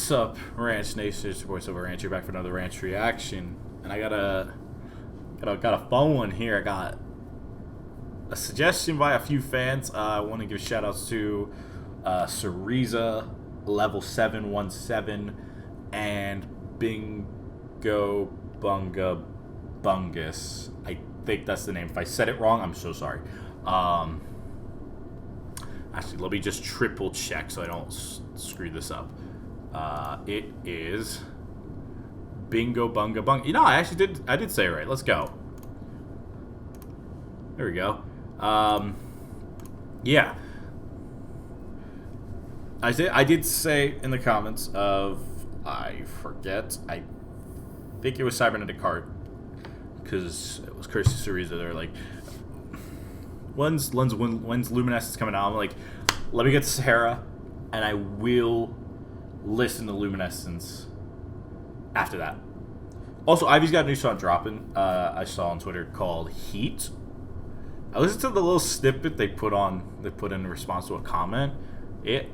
What's up, Ranch Nation? It's your boy Silver Ranch here, back for another Ranch reaction, and I got a fun one here. I got a suggestion by a few fans. I want to give shout outs to Cereza Level 717 and Bingo Bunga Bungus. I think that's the name. If I said it wrong, I'm so sorry. Actually, let me just triple check so I don't screw this up. It is Bingo Bunga Bunga. You know, I did say it right. Let's go. There we go. Yeah. I did say in the comments of, I think it was Cybernetic Heart, because it was Kirsty Cereza. They're like, when's Luminescence coming out? I'm like, let me get to Sahara, and I will listen to Luminescence after that. Also, Ivy's got a new song dropping, I saw on Twitter, called Heat. I listened to the little snippet they put in response to a comment. It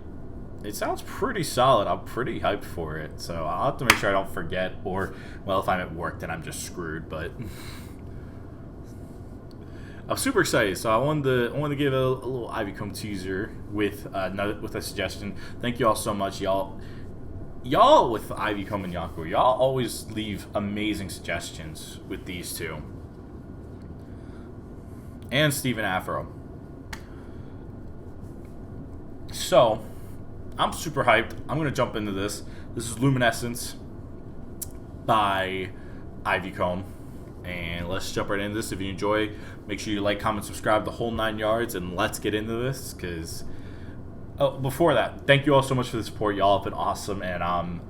sounds pretty solid. I'm pretty hyped for it, so I'll have to make sure I don't forget, or, well, if I'm at work, then I'm just screwed, but I'm super excited. So I wanted to give a little Ivycomb teaser with a suggestion. Thank you all so much, y'all with Ivycomb and Yaku. Y'all always leave amazing suggestions with these two, and Steven Afro. So I'm super hyped. I'm gonna jump into this. This is Luminescence by Ivycomb. And let's jump right into this. If you enjoy, make sure you like, comment, subscribe, the whole 9 yards, and let's get into this. Because, before that, thank you all so much for the support. Y'all have been awesome, and I'm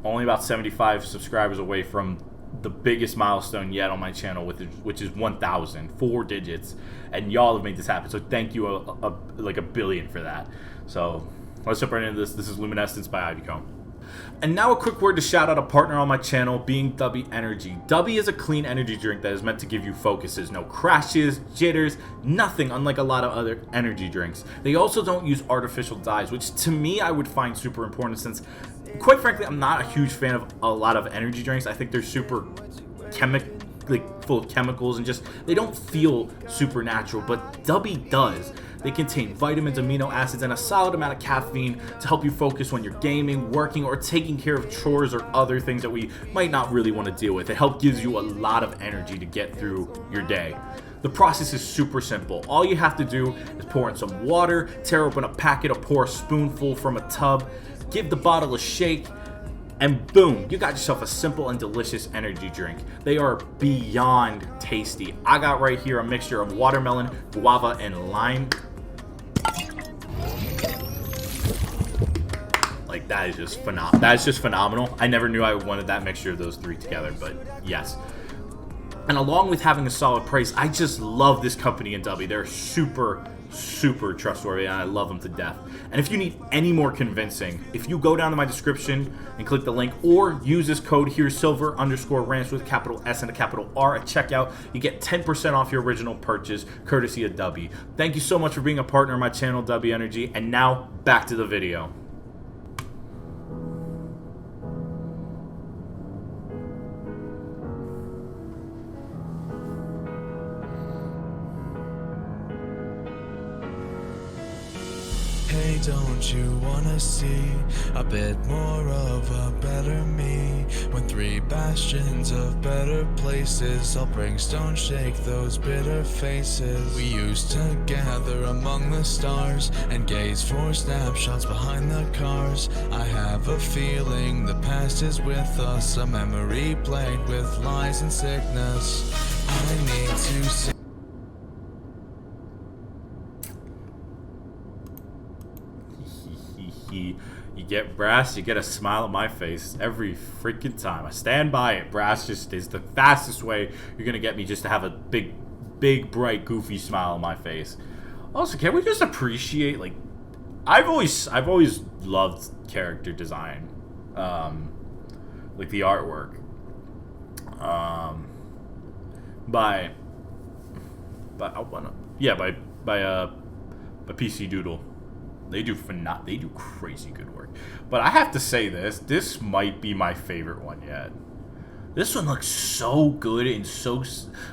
only about 75 subscribers away from the biggest milestone yet on my channel, which is 1,000, 4 digits, and y'all have made this happen. So thank you like a billion for that. So let's jump right into this. This is Luminescence by Ivycomb. And now a quick word to shout out a partner on my channel, being W Energy. W is a clean energy drink that is meant to give you focuses, no crashes, jitters, nothing, unlike a lot of other energy drinks. They also don't use artificial dyes, which to me I would find super important, since quite frankly I'm not a huge fan of a lot of energy drinks. I think they're super full of chemicals, and just they don't feel supernatural, but W does. They contain vitamins, amino acids, and a solid amount of caffeine to help you focus when you're gaming, working, or taking care of chores or other things that we might not really want to deal with. It helps gives you a lot of energy to get through your day. The process is super simple. All you have to do is pour in some water, tear open a packet, or pour a spoonful from a tub, give the bottle a shake, and boom, you got yourself a simple and delicious energy drink. They are beyond tasty. I got right here a mixture of watermelon, guava, and lime. Like, that is just phenomenal. That is just phenomenal. I never knew I wanted that mixture of those three together, but yes. And along with having a solid price, I just love this company in W. They're super trustworthy, and I love them to death. And if you need any more convincing, if you go down to my description and click the link, or use this code here, silver_ranch with a capital S and a capital R at checkout, you get 10% off your original purchase, courtesy of W. Thank you so much for being a partner of my channel, W Energy. And now back to the video. Hey, don't you wanna see a bit more of a better me? When 3 bastions of better places all bring stone, shake those bitter faces. We used to gather among the stars and gaze for snapshots behind the cars. I have a feeling the past is with us, a memory plagued with lies and sickness. I need to see. You get Brass, you get a smile on my face every freaking time. I stand by it. Brass just is the fastest way you're gonna get me just to have a big, bright, goofy smile on my face. Also, can we just appreciate, like, I've always loved character design, like the artwork, by PC Doodle. They do crazy good work. But I have to say this might be my favorite one yet. This one looks so good and so,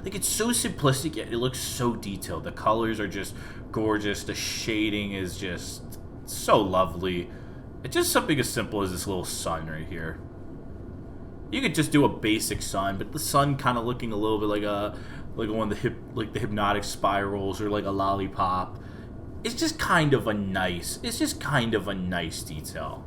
like, it's so simplistic yet it looks so detailed. The colors are just gorgeous. The shading is just so lovely. It's just something as simple as this little sun right here. You could just do a basic sun, but the sun kind of looking a little bit like one of the hypnotic spirals or like a lollipop. It's just kind of a nice detail.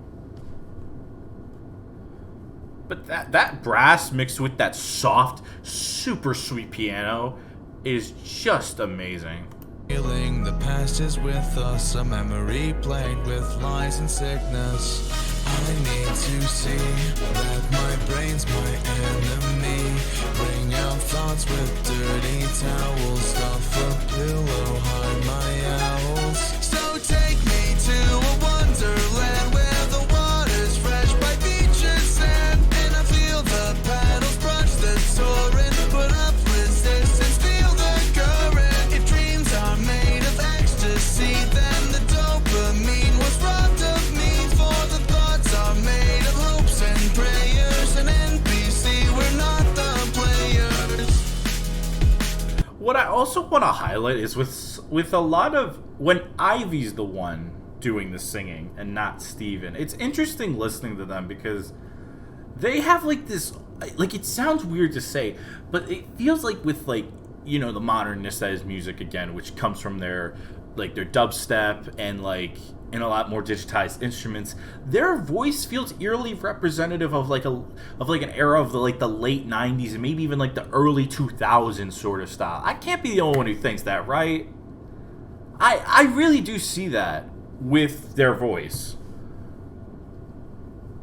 But that brass mixed with that soft, super sweet piano is just amazing. Feeling the past is with us, a memory plagued with lies and sickness. I need to see that my brain's my enemy. Bring out thoughts with dirty towels, stuff a pillow, hide my owls. So take me to a wonderland where the water's fresh by beaches sand, and I feel the paddles brush the torrent, put up resistance, feel the current. If dreams are made of ecstasy, then the dopamine was robbed of me. For the thoughts are made of hopes and prayers, and NPC, we're not the players. What I also want to highlight is with a lot of when Ivy's the one doing the singing and not Steven. It's interesting listening to them because they have like this, like, it sounds weird to say, but it feels like with, like, you know, the modernness that is music again, which comes from their dubstep and like in a lot more digitized instruments. Their voice feels eerily representative of an era of the late 90s and maybe even like the early 2000s sort of style. I can't be the only one who thinks that, right? I really do see that with their voice.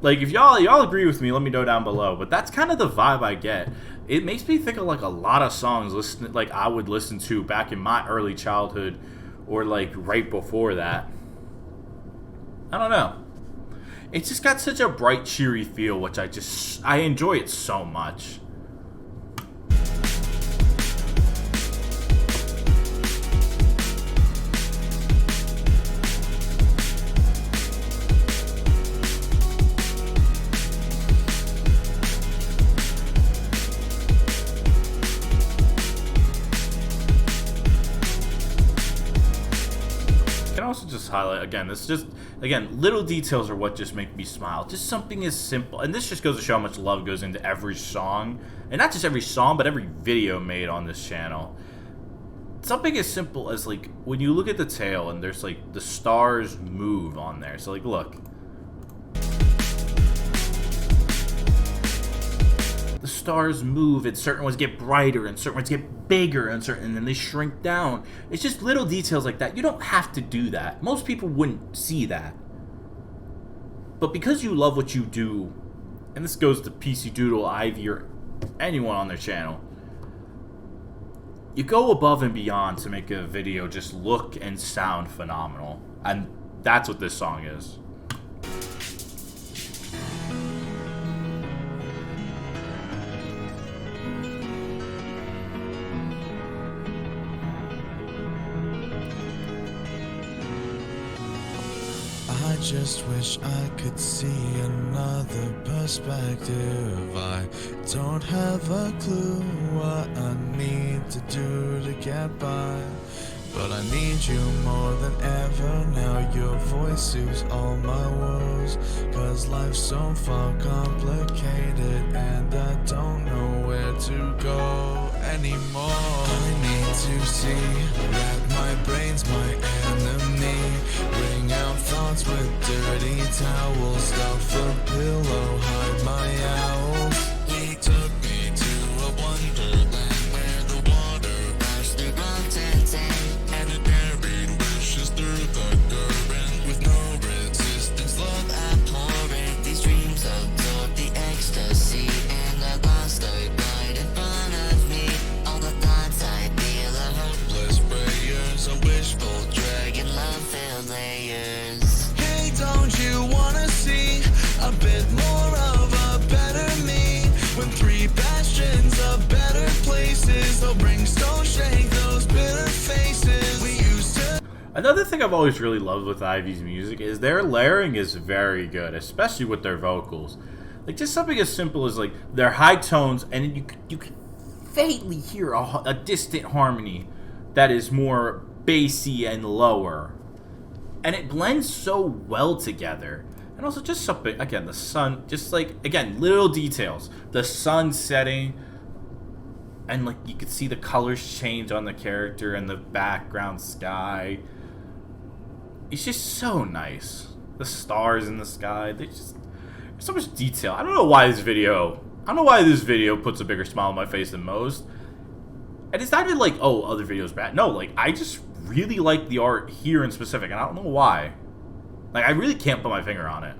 Like, if y'all agree with me, let me know down below. But that's kind of the vibe I get. It makes me think of like a lot of songs like I would listen to back in my early childhood or like right before that. I don't know. It's just got such a bright, cheery feel, which I enjoy it so much. Also just highlight again, little details are what just make me smile. Just something as simple, and this just goes to show how much love goes into every song, and not just every song but every video made on this channel. Something as simple as, like, when you look at the tail and there's like the stars move on there. So like, look, the stars move and certain ones get brighter and certain ones get bigger and then they shrink down. It's just little details like that. You don't have to do that. Most people wouldn't see that. But because you love what you do, and this goes to PC Doodle, Ivy, or anyone on their channel, you go above and beyond to make a video just look and sound phenomenal. And that's what this song is. I just wish I could see another perspective. I don't have a clue what I need to do to get by, but I need you more than ever now. Your voice soothes all my woes, cause life's so far complicated and I don't know where to go anymore. I need to see that my brain's my enemy. Bring out thoughts with dirty towels, stuff a pillow, hide my owls. He took me to a wonderland where the water rushed through mountains and it carried wishes through the current with no resistance. Love abhorrent, these dreams absorb the ecstasy, and I lost a right in front of me. All the thoughts I feel are hopeless prayers, a wishful dragon, love-filled layers. Hey, don't you wanna see a bit more of us? Another thing I've always really loved with Ivy's music is their layering is very good, especially with their vocals. Like, just something as simple as, like, their high tones, and you can faintly hear a distant harmony that is more bassy and lower. And it blends so well together. And also just something, again, the sun, just like, again, little details. The sun setting, and like you could see the colors change on the character and the background sky. It's just so nice. The stars in the sky, there's so much detail. I don't know why this video puts a bigger smile on my face than most. And it's not even like, oh, other videos bad. No, like, I just really like the art here in specific, and I don't know why. Like, I really can't put my finger on it.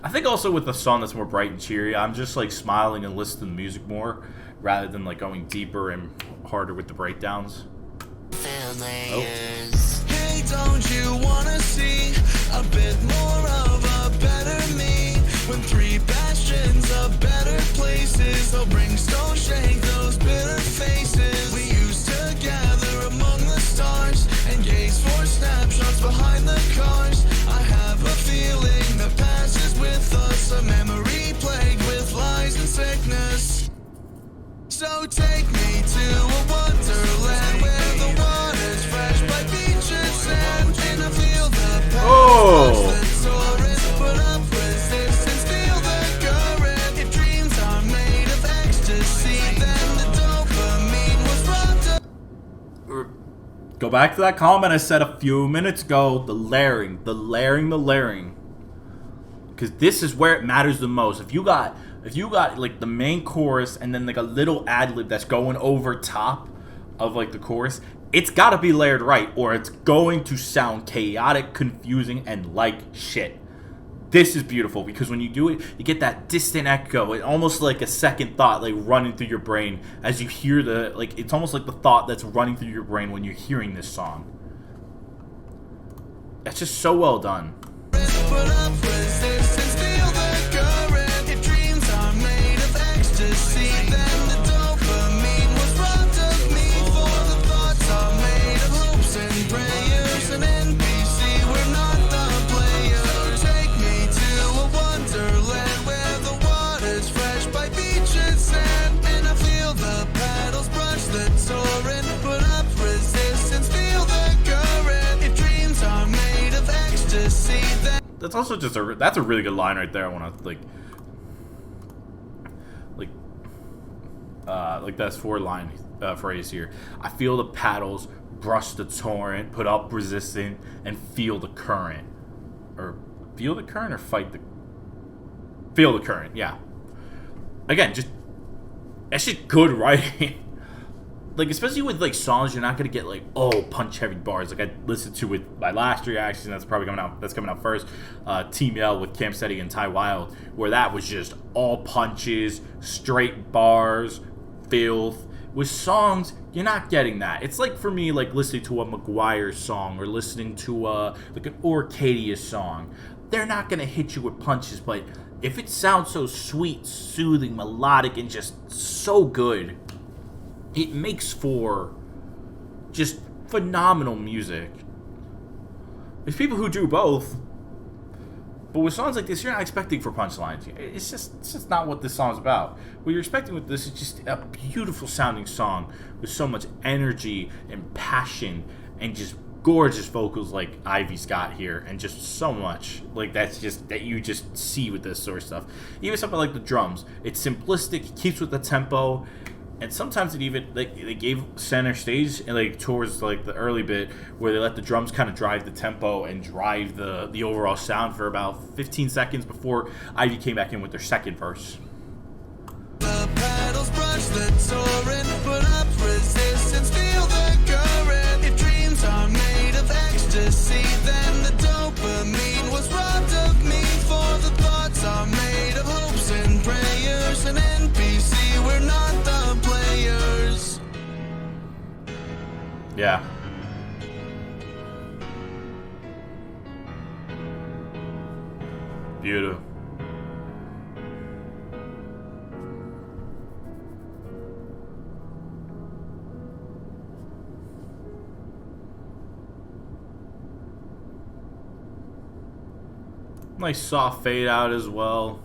I think also with a song that's more bright and cheery, I'm just like smiling and listening to the music more rather than like going deeper and harder with the breakdowns. Oh. Hey, don't you wanna see a bit more of a better me? When three bastions of better places, they'll bring stone shake those bitter faces. We used to gather among the stars and gaze for snapshots behind the cars. I have a feeling the past is with us, a memory plagued with lies and sickness. So take me to a wonderland where the water's fresh by beaches and I feel the past that's soaring, put up resistance, feel the current. If dreams are made of ecstasy, then the dopamine was robbed of. Go back to that comment I said a few minutes ago. The layering. Because this is where it matters the most. If you got like the main chorus and then like a little ad-lib that's going over top of like the chorus, it's got to be layered right or it's going to sound chaotic, confusing, and like shit. This is beautiful because when you do it, you get that distant echo. It's almost like a second thought like running through your brain as you hear it's almost like the thought that's running through your brain when you're hearing this song. That's just so well done. Put up resistance, feel the current. If dreams are made of ecstasy, then the dopamine was robbed of me. For the thoughts are made of hopes and prayers. An NPC, we're not the players. So take me to a wonderland where the water's fresh by beach and sand. And I feel the paddles brush the torrent. Put up resistance, feel the current. If dreams are made of ecstasy, then That's also just that's a really good line right there. I want to like that's 4-line phrase here. I feel the paddles brush the torrent, put up resistance, and feel the current. Or feel the current or feel the current. Yeah. Again, just that's just good writing. Like, especially with, like, songs, you're not going to get, like, punch-heavy bars. Like, I listened to with my last reaction, that's coming out first, Team L with Cam Steady and Ty Wild, where that was just all punches, straight bars, filth. With songs, you're not getting that. It's like, for me, like, listening to a McGuire song or listening to, like, an Orcadia song. They're not going to hit you with punches, but if it sounds so sweet, soothing, melodic, and just so good, it makes for just phenomenal music. There's people who do both, but with songs like this, you're not expecting for punchlines. It's just not what this song's about. What you're expecting with this is just a beautiful sounding song with so much energy and passion and just gorgeous vocals like Ivy's got here, and just so much like that you just see with this sort of stuff. Even something like the drums, it's simplistic, it keeps with the tempo. And sometimes it even, like, they gave center stage and, like, towards, like, the early bit where they let the drums kind of drive the tempo and drive the overall sound for about 15 seconds before Ivy came back in with their second verse. the paddles brush the torrent, put up resistance, feel the current. If dreams are made of ecstasy, then the dopamine was robbed of me. For the thoughts are made of hopes and prayers. An NPC, we're not the players. Yeah. Beautiful. Nice soft fade out as well.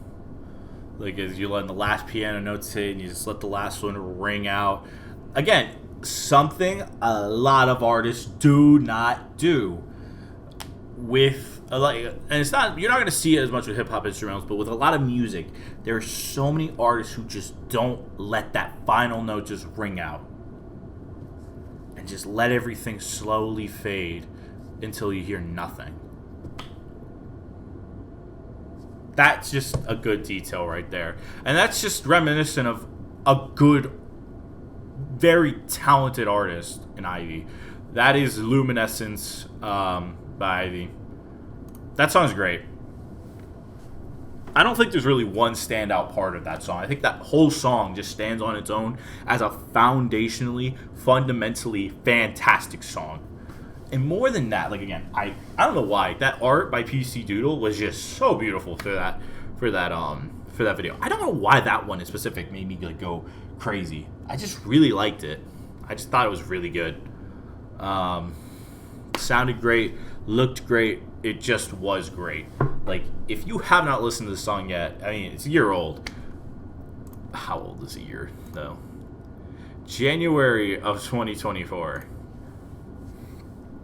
Like as you're letting the last piano notes hit and you just let the last one ring out. Again, something a lot of artists do not do with and it's not, you're not going to see it as much with hip hop instrumentals, but with a lot of music, there are so many artists who just don't let that final note just ring out and just let everything slowly fade until you hear nothing. That's just a good detail right there. And that's just reminiscent of a good, very talented artist in Ivy. That is Luminescence by Ivy. That song is great. I don't think there's really one standout part of that song. I think that whole song just stands on its own as a foundationally, fundamentally fantastic song. And more than that, like again, I don't know why that art by PC Doodle was just so beautiful for that video. I don't know why that one in specific made me like go crazy. I just really liked it. I just thought it was really good. Sounded great, looked great. It just was great. Like if you have not listened to the song yet, I mean it's a year old. How old is a year though? January of 2024.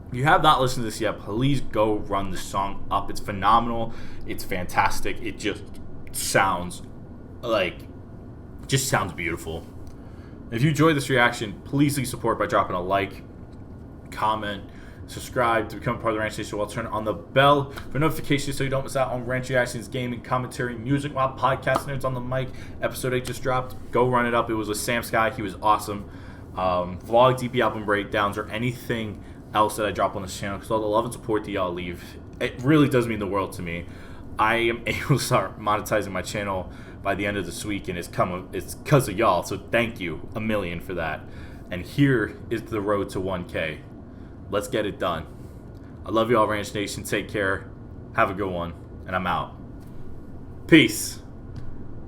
If you have not listened to this yet, please go run the song up. It's phenomenal. It's fantastic. It just sounds beautiful. If you enjoyed this reaction, please support by dropping a like, comment, subscribe to become part of the Ranch Nation while turning on the bell for notifications so you don't miss out on Ranch Reactions, gaming, commentary, music, while podcast nerds on the mic. Episode 8 just dropped. Go run it up. It was with Sam Sky. He was awesome. Vlog, DP album breakdowns, or anything else that I drop on this channel, because all the love and support that y'all leave, it really does mean the world to me. I am able to start monetizing my channel by the end of this week, and it's because of y'all, so thank you a million for that. And here is the road to 1K. Let's get it done. I love y'all, Ranch Nation. Take care. Have a good one, and I'm out. Peace.